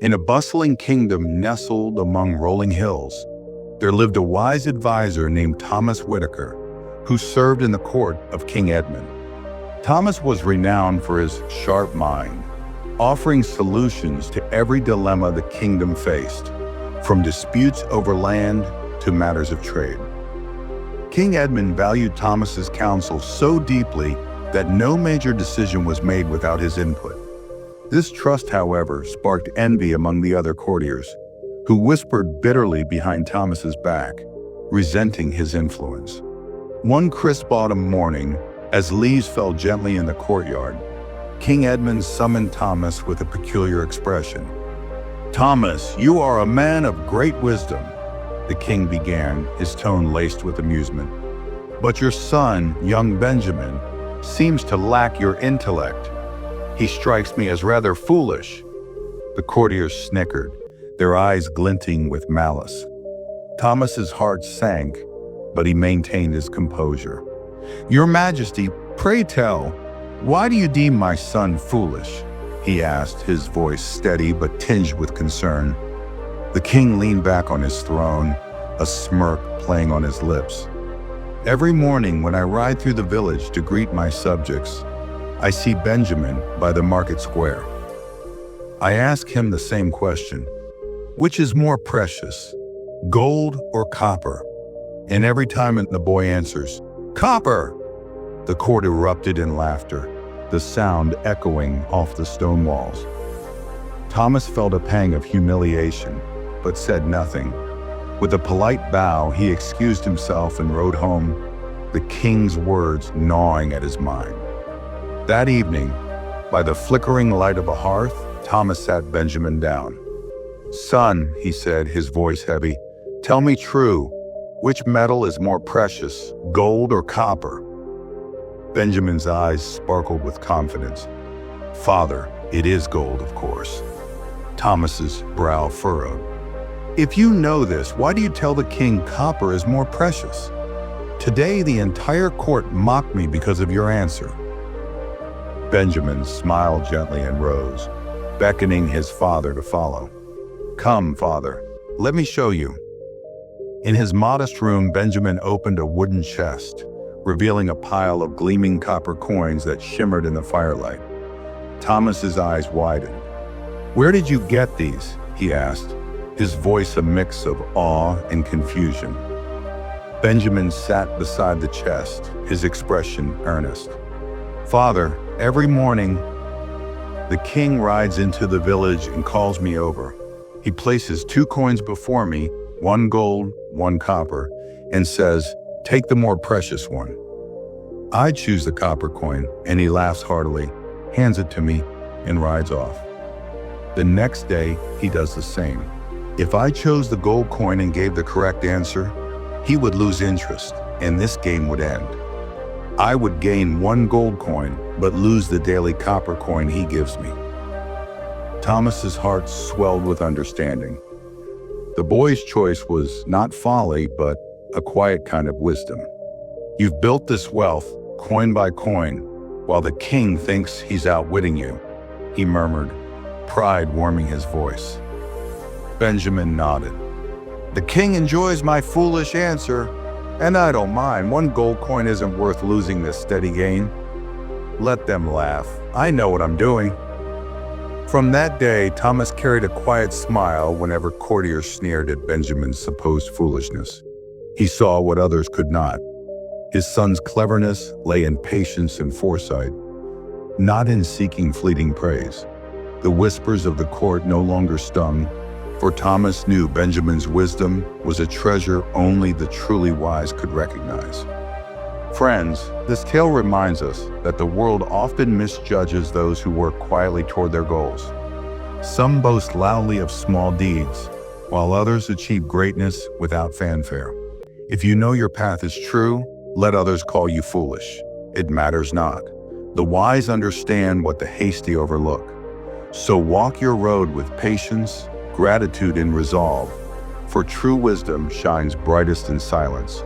In a bustling kingdom nestled among rolling hills, there lived a wise advisor named Thomas Whitaker, who served in the court of King Edmund. Thomas was renowned for his sharp mind, offering solutions to every dilemma the kingdom faced, from disputes over land to matters of trade. King Edmund valued Thomas's counsel so deeply that no major decision was made without his input. This trust, however, sparked envy among the other courtiers, who whispered bitterly behind Thomas's back, resenting his influence. One crisp autumn morning, as leaves fell gently in the courtyard, King Edmund summoned Thomas with a peculiar expression. "Thomas, you are a man of great wisdom," the king began, his tone laced with amusement. "But your son, young Benjamin, seems to lack your intellect. He strikes me as rather foolish." The courtiers snickered, their eyes glinting with malice. Thomas's heart sank, but he maintained his composure. "Your Majesty, pray tell, why do you deem my son foolish?" he asked, his voice steady but tinged with concern. The king leaned back on his throne, a smirk playing on his lips. "Every morning when I ride through the village to greet my subjects, I see Benjamin by the market square. I ask him the same question: which is more precious, gold or copper? And every time the boy answers, 'Copper!'" The court erupted in laughter, the sound echoing off the stone walls. Thomas felt a pang of humiliation, but said nothing. With a polite bow, he excused himself and rode home, the king's words gnawing at his mind. That evening, by the flickering light of a hearth, Thomas sat Benjamin down. "Son," he said, his voice heavy, "tell me true, which metal is more precious, gold or copper?" Benjamin's eyes sparkled with confidence. "Father, it is gold, of course." Thomas's brow furrowed. "If you know this, why do you tell the king copper is more precious? Today the entire court mocked me because of your answer." Benjamin smiled gently and rose, beckoning his father to follow. "Come, father, let me show you." In his modest room, Benjamin opened a wooden chest, revealing a pile of gleaming copper coins that shimmered in the firelight. Thomas's eyes widened. "Where did you get these?" he asked, his voice a mix of awe and confusion. Benjamin sat beside the chest, his expression earnest. "Father, every morning, the king rides into the village and calls me over. He places 2 coins before me, 1 gold, 1 copper, and says, 'Take the more precious one.' I choose the copper coin, and he laughs heartily, hands it to me, and rides off. The next day, he does the same. If I chose the gold coin and gave the correct answer, he would lose interest, and this game would end. I would gain 1 gold coin, but lose the daily copper coin he gives me." Thomas's heart swelled with understanding. The boy's choice was not folly, but a quiet kind of wisdom. "You've built this wealth, coin by coin, while the king thinks he's outwitting you," he murmured, pride warming his voice. Benjamin nodded. "The king enjoys my foolish answer, and I don't mind. 1 gold coin isn't worth losing this steady gain. Let them laugh. I know what I'm doing." From that day, Thomas carried a quiet smile whenever courtiers sneered at Benjamin's supposed foolishness. He saw what others could not. His son's cleverness lay in patience and foresight, not in seeking fleeting praise. The whispers of the court no longer stung, for Thomas knew Benjamin's wisdom was a treasure only the truly wise could recognize. Friends, this tale reminds us that the world often misjudges those who work quietly toward their goals. Some boast loudly of small deeds, while others achieve greatness without fanfare. If you know your path is true, let others call you foolish. It matters not. The wise understand what the hasty overlook. So walk your road with patience, gratitude, and resolve, for true wisdom shines brightest in silence.